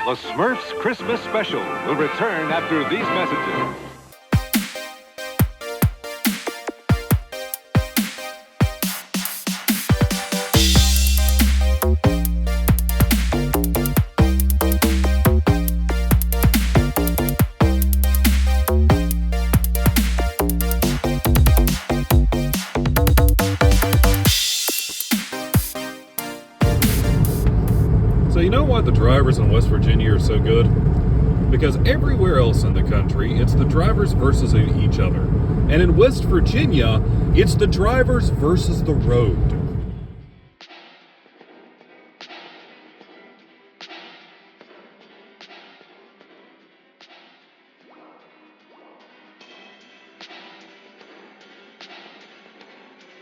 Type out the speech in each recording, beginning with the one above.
The Smurfs Christmas Special will return after these messages. So you know why the drivers in West Virginia are so good? Because everywhere else in the country, it's the drivers versus each other. And in West Virginia, it's the drivers versus the road.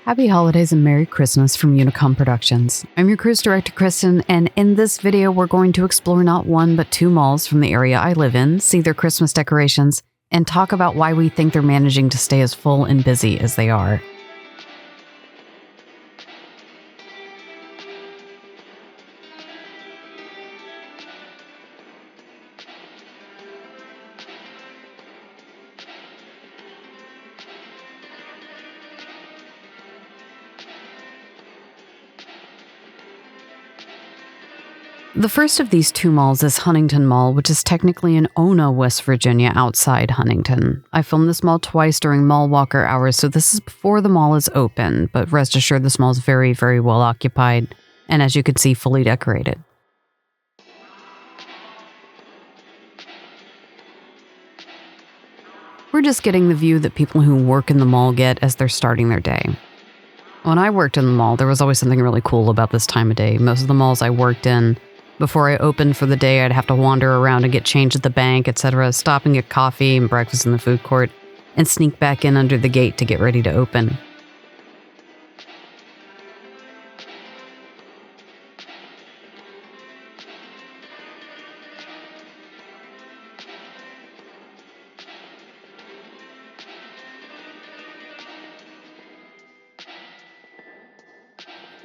Happy holidays and Merry Christmas from Unicom Productions. I'm your cruise director, Kristen, and in this video, we're going to explore not one, but two malls from the area I live in, see their Christmas decorations, and talk about why we think they're managing to stay as full and busy as they are. The first of these two malls is Huntington Mall, which is technically in Ona, West Virginia, outside Huntington. I filmed this mall twice during mall walker hours, so this is before the mall is open, but rest assured this mall is very, very well occupied, and as you can see, fully decorated. We're just getting the view that people who work in the mall get as they're starting their day. When I worked in the mall, there was always something really cool about this time of day. Most of the malls I worked in, before I opened for the day, I'd have to wander around and get change at the bank, etc., stop and get coffee and breakfast in the food court, and sneak back in under the gate to get ready to open.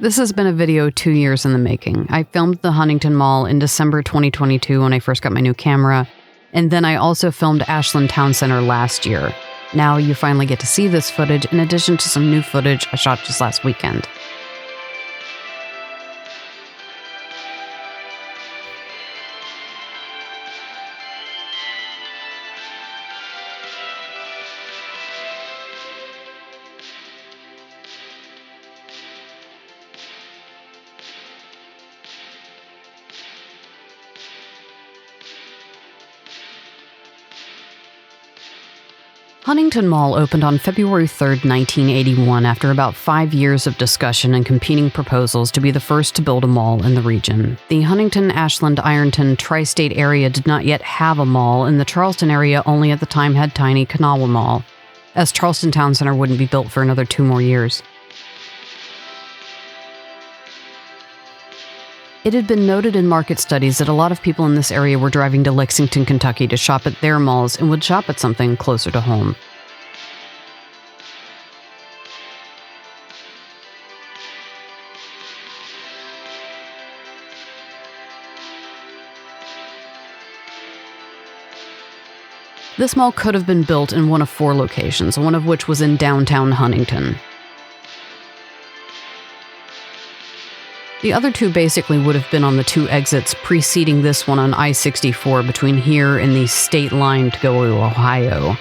This has been a video 2 years in the making. I filmed the Huntington Mall in December 2022 when I first got my new camera, and then I also filmed Ashland Town Center last year. Now you finally get to see this footage in addition to some new footage I shot just last weekend. Huntington Mall opened on February 3, 1981, after about 5 years of discussion and competing proposals to be the first to build a mall in the region. The Huntington, Ashland, Ironton tri-state area did not yet have a mall, and the Charleston area only at the time had tiny Kanawha Mall, as Charleston Town Center wouldn't be built for another 2 more years. It had been noted in market studies that a lot of people in this area were driving to Lexington, Kentucky to shop at their malls and would shop at something closer to home. This mall could have been built in one of 4 locations, one of which was in downtown Huntington. The other 2 basically would have been on the 2 exits preceding this one on I-64 between here and the state line to go to Ohio.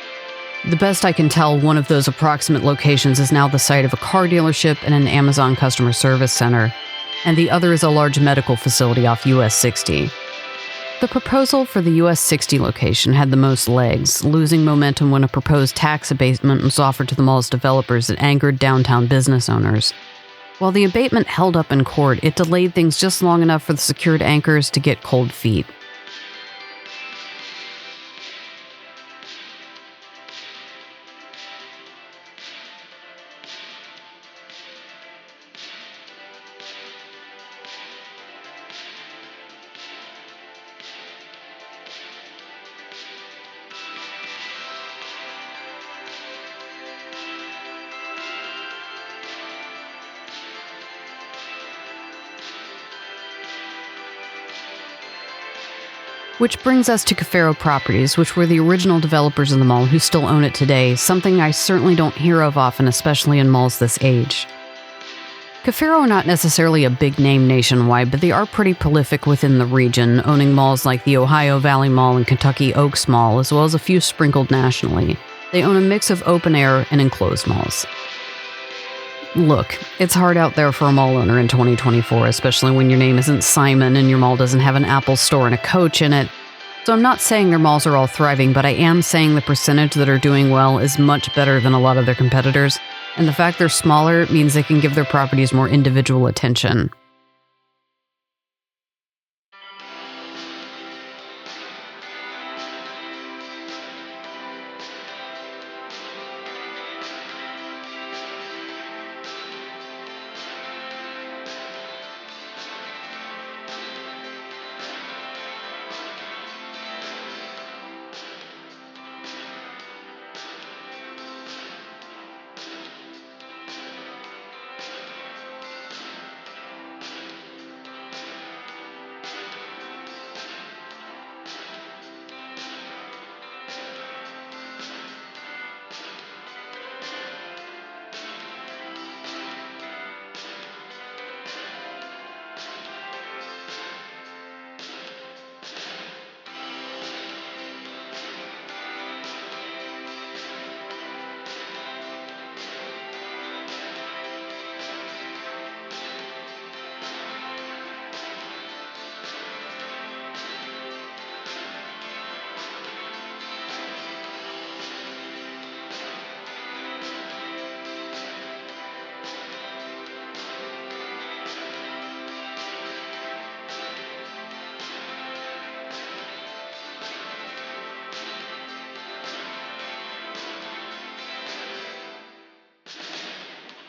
The best I can tell, one of those approximate locations is now the site of a car dealership and an Amazon customer service center, and the other is a large medical facility off US 60. The proposal for the US 60 location had the most legs, losing momentum when a proposed tax abatement was offered to the mall's developers that angered downtown business owners. While the abatement held up in court, it delayed things just long enough for the secured anchors to get cold feet. Which brings us to Cafaro Properties, which were the original developers of the mall who still own it today, something I certainly don't hear of often, especially in malls this age. Cafaro are not necessarily a big name nationwide, but they are pretty prolific within the region, owning malls like the Ohio Valley Mall and Kentucky Oaks Mall, as well as a few sprinkled nationally. They own a mix of open air and enclosed malls. Look, it's hard out there for a mall owner in 2024, especially when your name isn't Simon and your mall doesn't have an Apple store and a Coach in it. So I'm not saying their malls are all thriving, but I am saying the percentage that are doing well is much better than a lot of their competitors, and the fact they're smaller means they can give their properties more individual attention.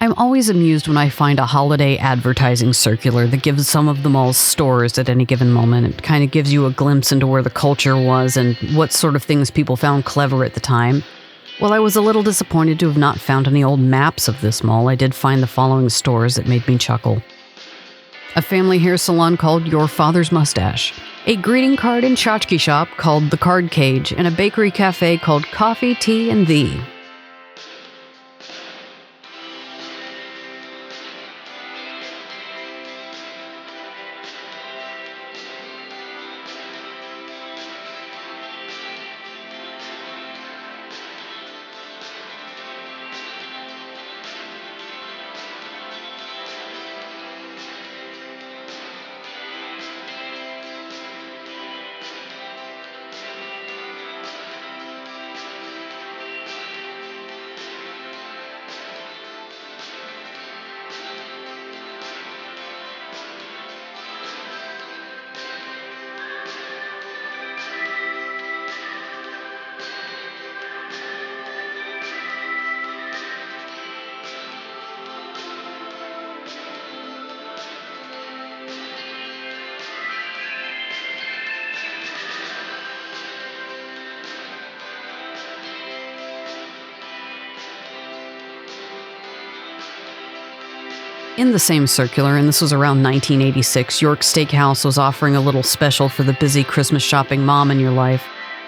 I'm always amused when I find a holiday advertising circular that gives some of the mall's stores at any given moment. It kind of gives you a glimpse into where the culture was and what sort of things people found clever at the time. While I was a little disappointed to have not found any old maps of this mall, I did find the following stores that made me chuckle. A family hair salon called Your Father's Mustache, a greeting card and tchotchke shop called The Card Cage, and a bakery cafe called Coffee, Tea, and Thee. In the same circular, and this was around 1986, York Steakhouse was offering a little special for the busy Christmas shopping mom in your life.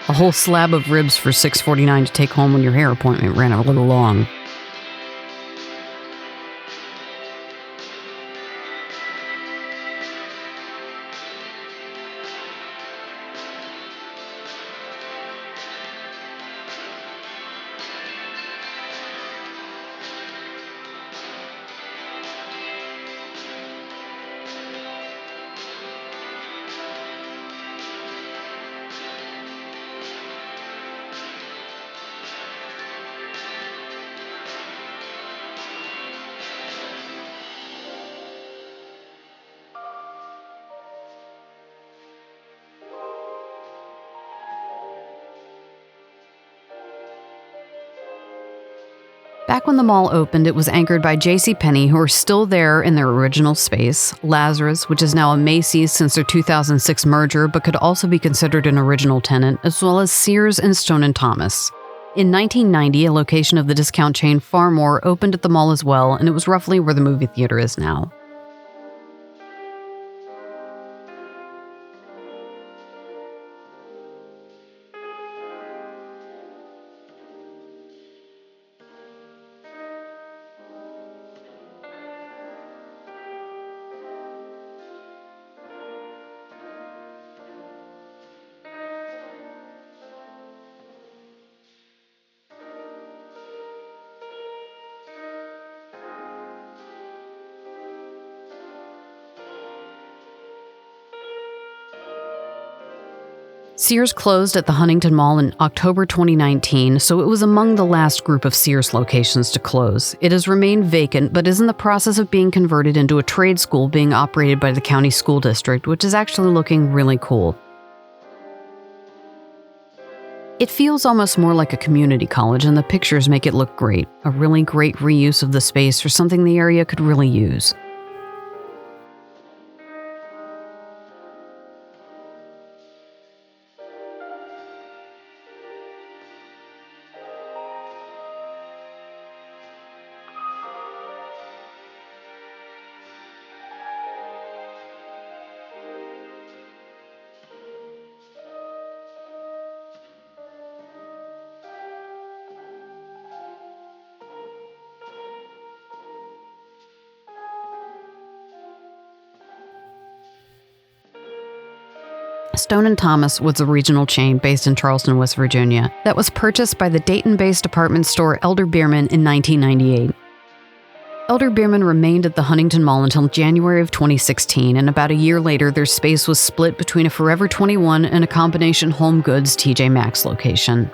A whole slab of ribs for $6.49 to take home when your hair appointment ran a little long. Back when the mall opened, it was anchored by JCPenney, who are still there in their original space, Lazarus, which is now a Macy's since their 2006 merger, but could also be considered an original tenant, as well as Sears and Stone & Thomas. In 1990, a location of the discount chain Farmore opened at the mall as well, and it was roughly where the movie theater is now. Sears closed at the Huntington Mall in October 2019, so it was among the last group of Sears locations to close. It has remained vacant, but is in the process of being converted into a trade school being operated by the county school district, which is actually looking really cool. It feels almost more like a community college, and the pictures make it look great. A really great reuse of the space for something the area could really use. Stone & Thomas was a regional chain based in Charleston, West Virginia, that was purchased by the Dayton-based department store Elder Beerman in 1998. Elder Beerman remained at the Huntington Mall until January of 2016, and about a year later, their space was split between a Forever 21 and a combination Home Goods TJ Maxx location.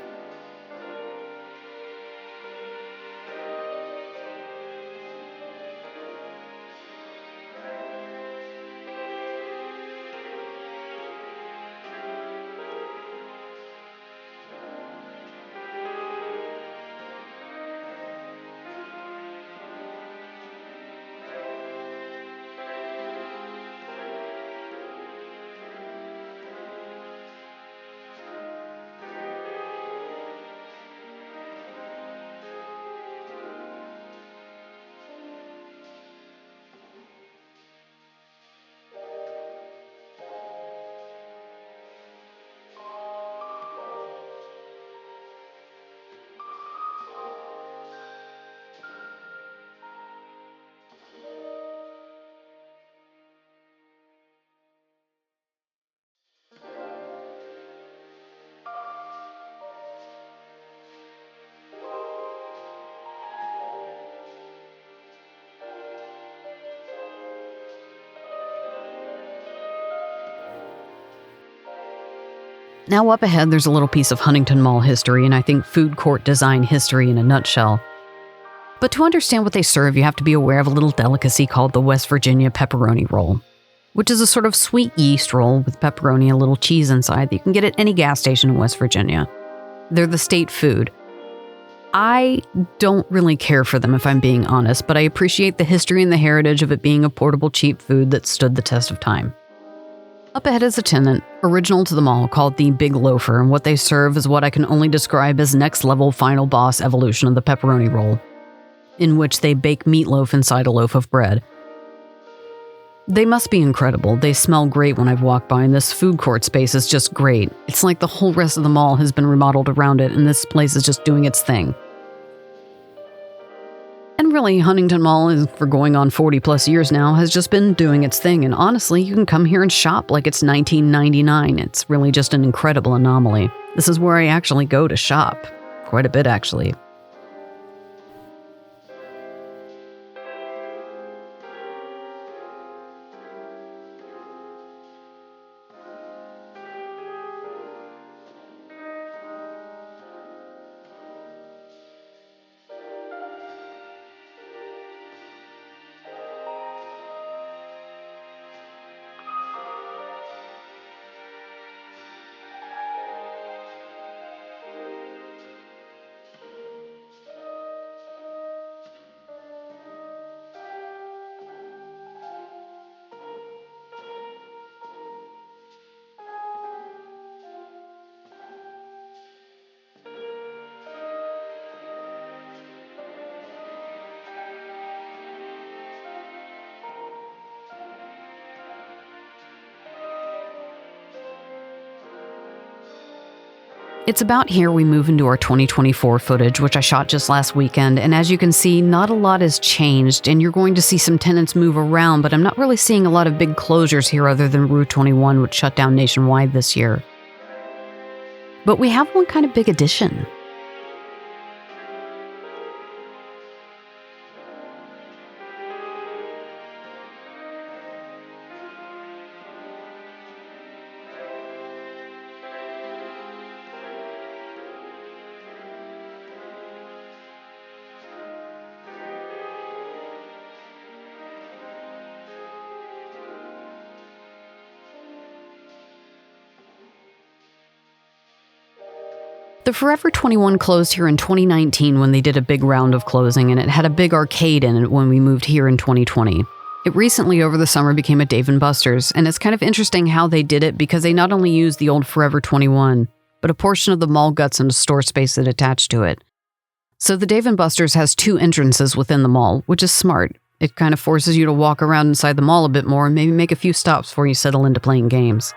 Now up ahead, there's a little piece of Huntington Mall history, and I think food court design history in a nutshell. But to understand what they serve, you have to be aware of a little delicacy called the West Virginia pepperoni roll, which is a sort of sweet yeast roll with pepperoni and a little cheese inside that you can get at any gas station in West Virginia. They're the state food. I don't really care for them, if I'm being honest, but I appreciate the history and the heritage of it being a portable, cheap food that stood the test of time. Up ahead is a tenant, original to the mall, called the Big Loafer, and what they serve is what I can only describe as next-level final boss evolution of the pepperoni roll, in which they bake meatloaf inside a loaf of bread. They must be incredible. They smell great when I've walked by, and this food court space is just great. It's like the whole rest of the mall has been remodeled around it, and this place is just doing its thing. And really, Huntington Mall, for going on 40 plus years now, has just been doing its thing. And honestly, you can come here and shop like it's 1999. It's really just an incredible anomaly. This is where I actually go to shop. Quite a bit, actually. It's about here we move into our 2024 footage, which I shot just last weekend, and as you can see, not a lot has changed, and you're going to see some tenants move around, but I'm not really seeing a lot of big closures here other than Route 21, which shut down nationwide this year. But we have one kind of big addition. The Forever 21 closed here in 2019 when they did a big round of closing, and it had a big arcade in it when we moved here in 2020. It recently, over the summer, became a Dave & Buster's, and it's kind of interesting how they did it because they not only used the old Forever 21, but a portion of the mall guts and a store space that attached to it. So the Dave & Buster's has 2 entrances within the mall, which is smart. It kind of forces you to walk around inside the mall a bit more and maybe make a few stops before you settle into playing games.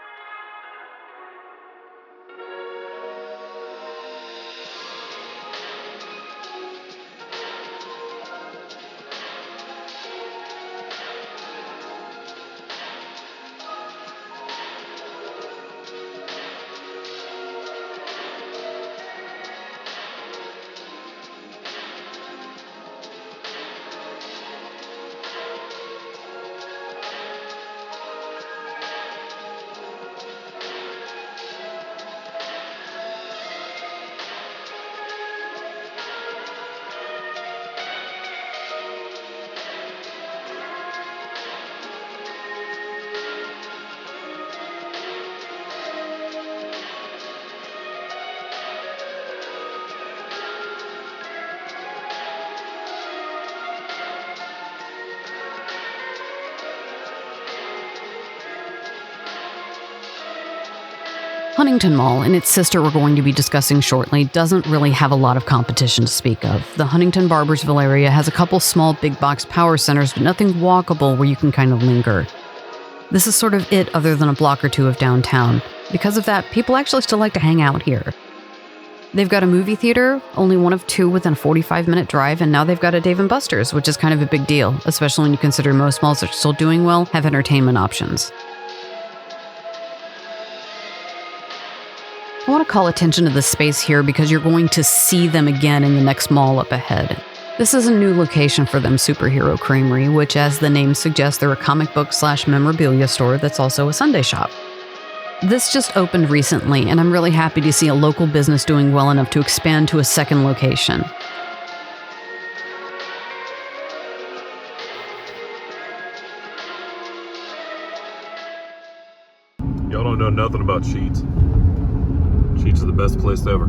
Huntington Mall, and its sister we're going to be discussing shortly, doesn't really have a lot of competition to speak of. The Huntington Barbersville area has a couple small big box power centers, but nothing walkable where you can kind of linger. This is sort of it other than a block or two of downtown. Because of that, people actually still like to hang out here. They've got a movie theater, only one of 2 within a 45-minute drive, and now they've got a Dave & Buster's, which is kind of a big deal, especially when you consider most malls that are still doing well have entertainment options. I want to call attention to the space here because you're going to see them again in the next mall up ahead. This is a new location for them, Superhero Creamery, which, as the name suggests, they're a comic book / memorabilia store that's also a Sunday shop. This just opened recently, and I'm really happy to see a local business doing well enough to expand to a second location. Y'all don't know nothing about Sheetz. Sheetz is the best place ever.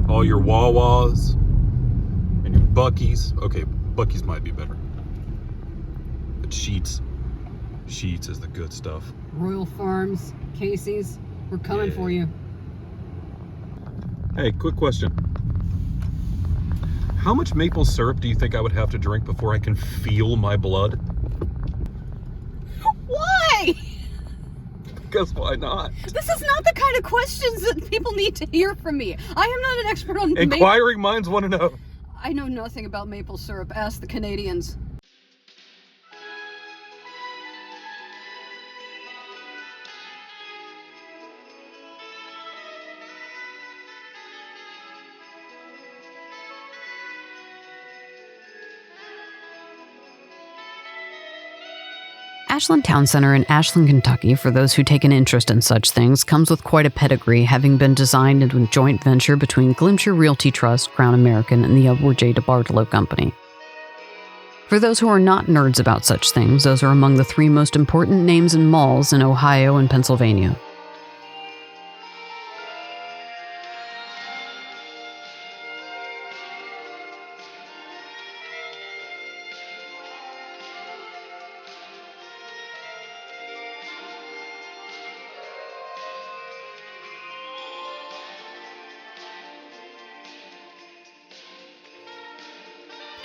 All your Wawas and your Buc-ee's. Okay, Buc-ee's might be better. But Sheetz is the good stuff. Royal Farms, Casey's, we're coming for you. Hey, quick question. How much maple syrup do you think I would have to drink before I can feel my blood? Why? Because why not? This is not the kind of questions that people need to hear from me. I am not an expert on Inquiring minds want to know. I know nothing about maple syrup. Ask the Canadians. Ashland Town Center in Ashland, Kentucky, for those who take an interest in such things, comes with quite a pedigree, having been designed into a joint venture between Glimcher Realty Trust, Crown American, and the Edward J. DeBartolo Company. For those who are not nerds about such things, those are among the 3 most important names in malls in Ohio and Pennsylvania.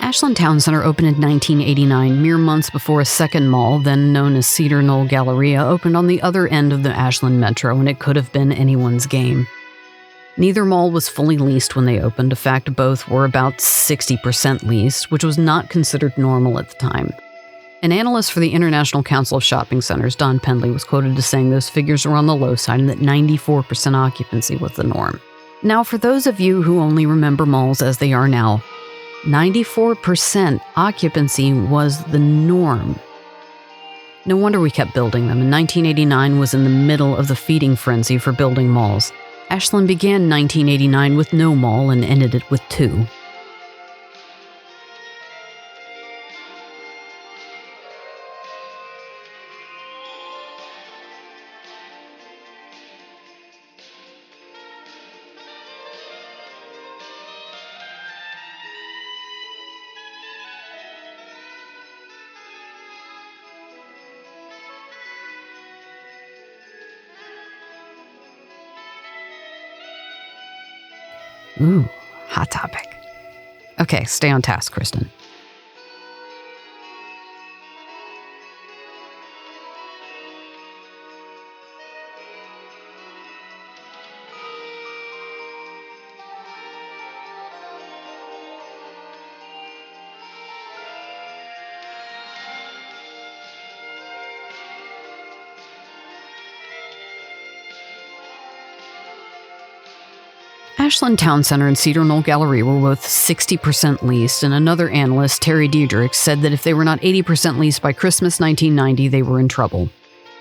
Ashland Town Center opened in 1989, mere months before a second mall, then known as Cedar Knoll Galleria, opened on the other end of the Ashland Metro, and it could have been anyone's game. Neither mall was fully leased when they opened. In fact, both were about 60% leased, which was not considered normal at the time. An analyst for the International Council of Shopping Centers, Don Pendley, was quoted as saying those figures were on the low side and that 94% occupancy was the norm. Now, for those of you who only remember malls as they are now, 94% occupancy was the norm. No wonder we kept building them, and 1989 was in the middle of the feeding frenzy for building malls. Ashland began 1989 with no mall and ended it with 2. Ooh, hot topic. Okay, stay on task, Kristen. Ashland Town Center and Cedar Knoll Gallery were both 60% leased, and another analyst, Terry Diedrich, said that if they were not 80% leased by Christmas 1990, they were in trouble.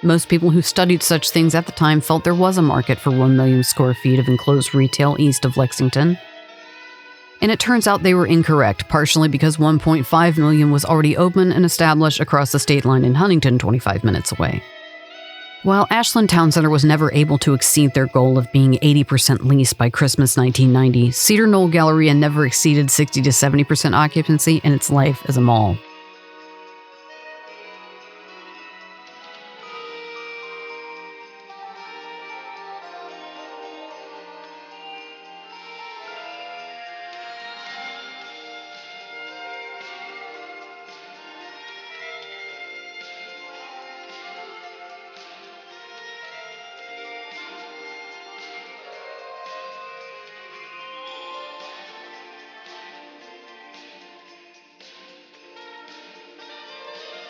Most people who studied such things at the time felt there was a market for 1 million square feet of enclosed retail east of Lexington. And it turns out they were incorrect, partially because 1.5 million was already open and established across the state line in Huntington, 25 minutes away. While Ashland Town Center was never able to exceed their goal of being 80% leased by Christmas 1990, Cedar Knoll Galleria never exceeded 60 to 70% occupancy in its life as a mall.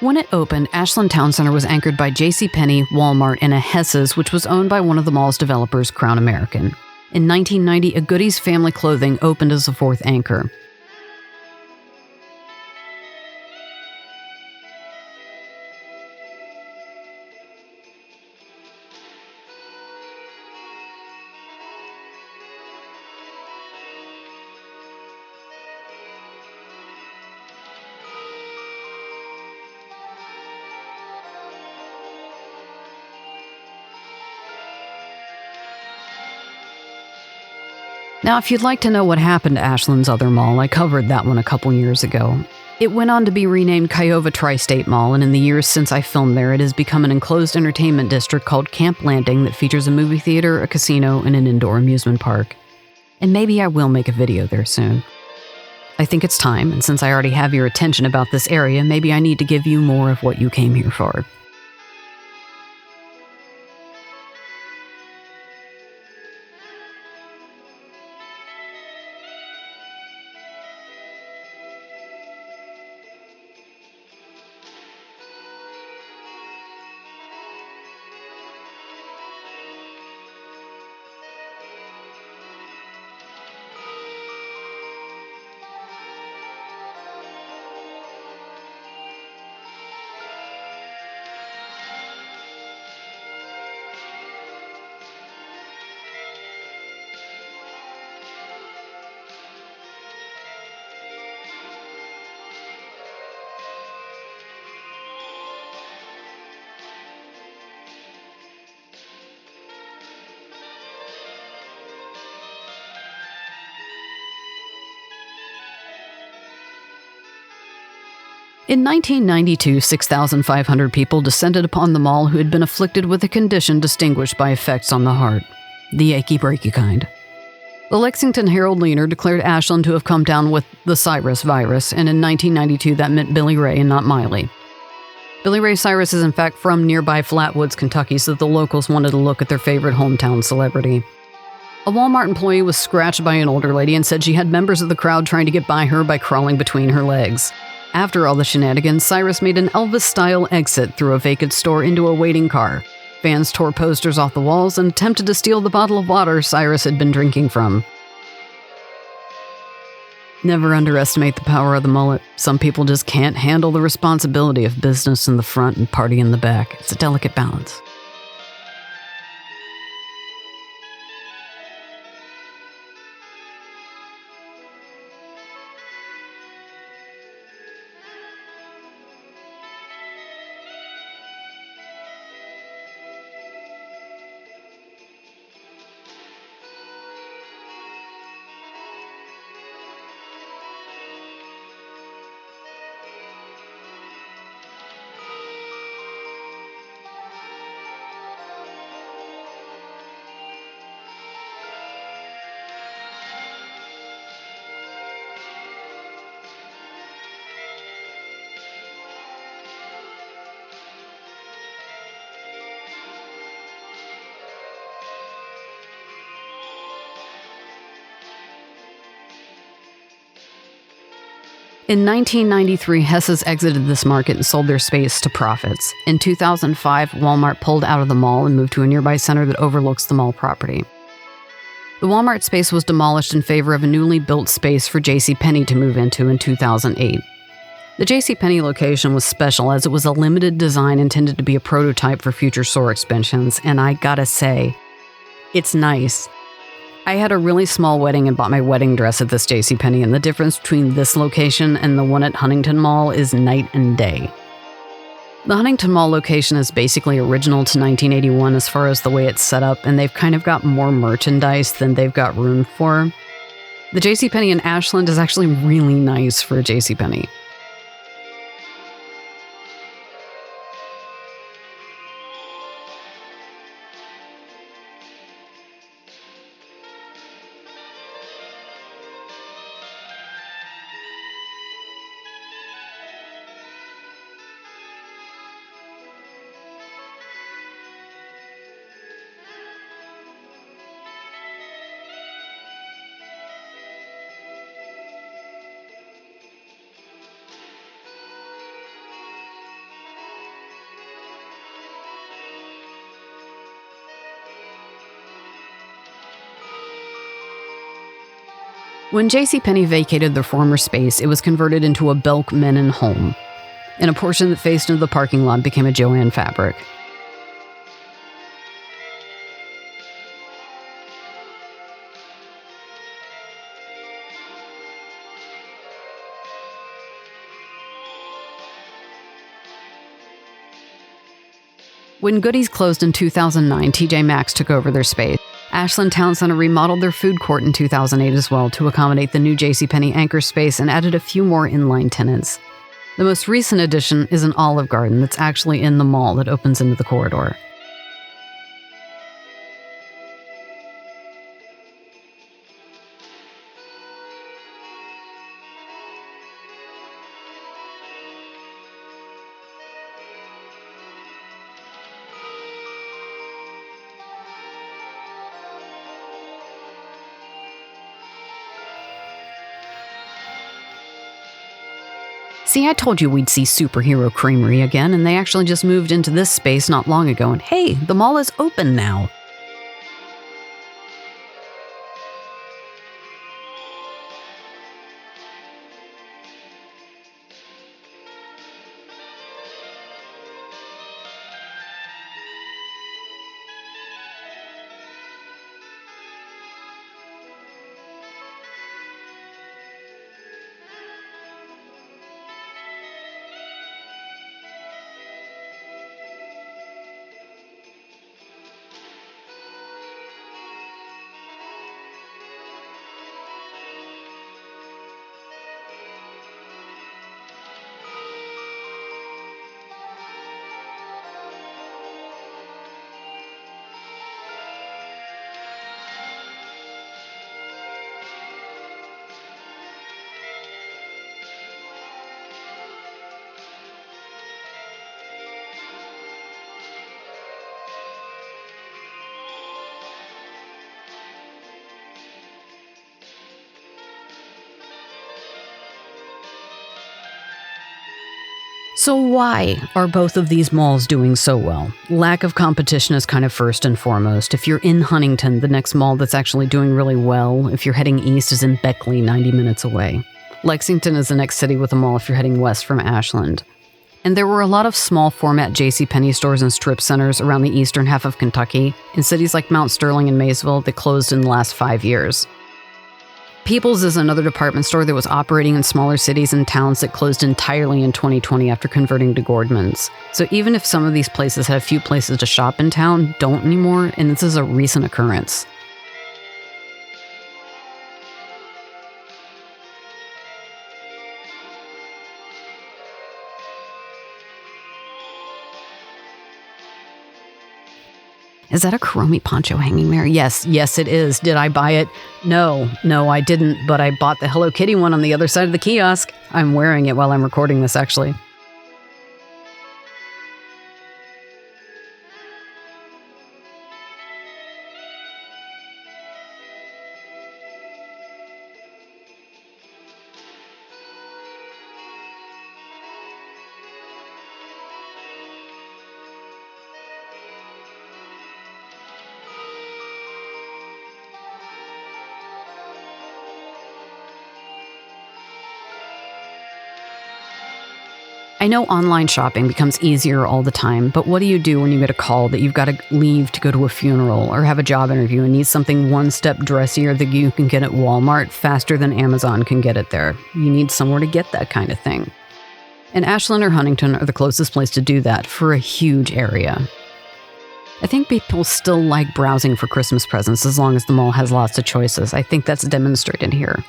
When it opened, Ashland Town Center was anchored by JCPenney, Walmart, and a Hess's, which was owned by one of the mall's developers, Crown American. In 1990, a Goody's Family Clothing opened as the fourth anchor. Now, if you'd like to know what happened to Ashland's other mall, I covered that one a couple years ago. It went on to be renamed Kiowa Tri-State Mall, and in the years since I filmed there, it has become an enclosed entertainment district called Camp Landing that features a movie theater, a casino, and an indoor amusement park. And maybe I will make a video there soon. I think it's time, and since I already have your attention about this area, maybe I need to give you more of what you came here for. In 1992, 6,500 people descended upon the mall who had been afflicted with a condition distinguished by effects on the heart, the achy-breaky kind. The Lexington Herald-Leader declared Ashland to have come down with the Cyrus virus, and in 1992 that meant Billy Ray and not Miley. Billy Ray Cyrus is in fact from nearby Flatwoods, Kentucky, so the locals wanted to look at their favorite hometown celebrity. A Walmart employee was scratched by an older lady and said she had members of the crowd trying to get by her by crawling between her legs. After all the shenanigans, Cyrus made an Elvis-style exit through a vacant store into a waiting car. Fans tore posters off the walls and attempted to steal the bottle of water Cyrus had been drinking from. Never underestimate the power of the mullet. Some people just can't handle the responsibility of business in the front and party in the back. It's a delicate balance. In 1993, Hess's exited this market and sold their space to profits. In 2005, Walmart pulled out of the mall and moved to a nearby center that overlooks the mall property. The Walmart space was demolished in favor of a newly built space for JCPenney to move into in 2008. The JCPenney location was special as it was a limited design intended to be a prototype for future store expansions, and I gotta say, it's nice. I had a really small wedding and bought my wedding dress at this JCPenney, and the difference between this location and the one at Huntington Mall is night and day. The Huntington Mall location is basically original to 1981 as far as the way it's set up, and they've kind of got more merchandise than they've got room for. The JCPenney in Ashland is actually really nice for a JCPenney. When JCPenney vacated their former space, it was converted into a Belk Menon home, and a portion that faced into the parking lot became a Joann Fabric. When Goodies closed in 2009, TJ Maxx took over their space. Ashland Town Center remodeled their food court in 2008 as well to accommodate the new JCPenney anchor space and added a few more inline tenants. The most recent addition is an Olive Garden that's actually in the mall that opens into the corridor. See, I told you we'd see Superhero Creamery again, and they actually just moved into this space not long ago, and hey, the mall is open now. So why are both of these malls doing so well? Lack of competition is kind of first and foremost. If you're in Huntington, the next mall that's actually doing really well, if you're heading east, is in Beckley, 90 minutes away. Lexington is the next city with a mall if you're heading west from Ashland. And there were a lot of small format JCPenney stores and strip centers around the eastern half of Kentucky, in cities like Mount Sterling and Maysville that closed in the last 5 years. People's is another department store that was operating in smaller cities and towns that closed entirely in 2020 after converting to Gordman's. So even if some of these places had a few places to shop in town, don't anymore, and this is a recent occurrence. Is that a Kuromi poncho hanging there? Yes, it is. Did I buy it? No, I didn't, but I bought the Hello Kitty one on the other side of the kiosk. I'm wearing it while I'm recording this, actually. know online shopping becomes easier all the time, but what do you do when you get a call that you've got to leave to go to a funeral or have a job interview and need something one step dressier that you can get at Walmart faster than Amazon can get it there? You need somewhere to get that kind of thing. And Ashland or Huntington are the closest place to do that for a huge area. I think people still like browsing for Christmas presents as long as the mall has lots of choices. I think that's demonstrated here.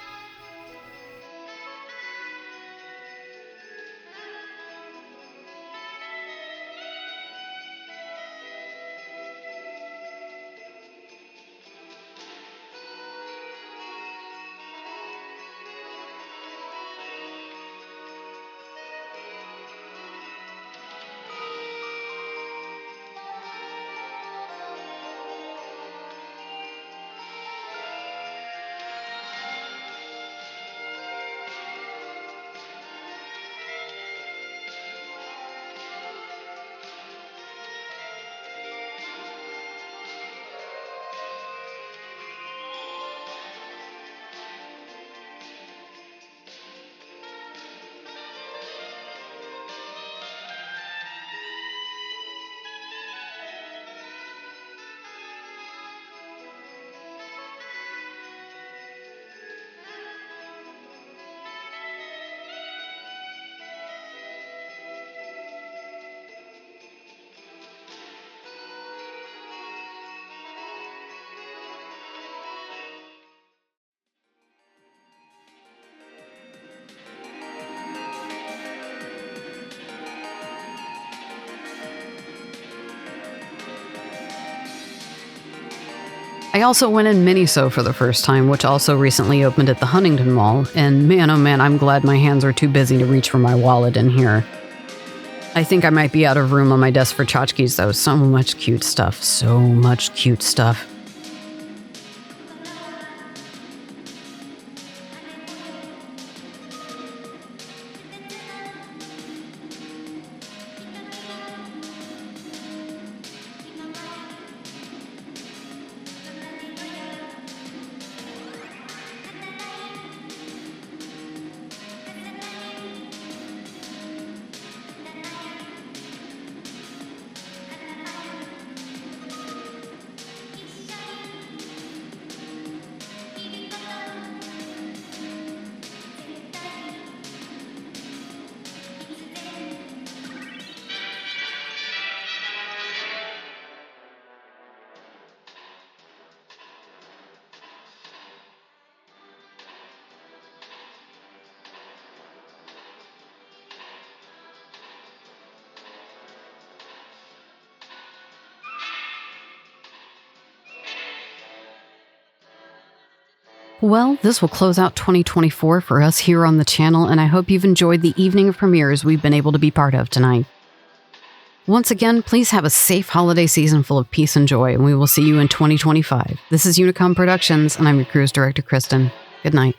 I also went in Miniso for the first time, which also recently opened at the Huntington Mall, and man, oh man, I'm glad my hands are too busy to reach for my wallet in here. I think I might be out of room on my desk for tchotchkes though. So much cute stuff. So much cute stuff. Well, this will close out 2024 for us here on the channel, and I hope you've enjoyed the evening of premieres we've been able to be part of tonight. Once again, please have a safe holiday season full of peace and joy, and we will see you in 2025. This is Unicom Productions, and I'm your cruise director, Kristen. Good night.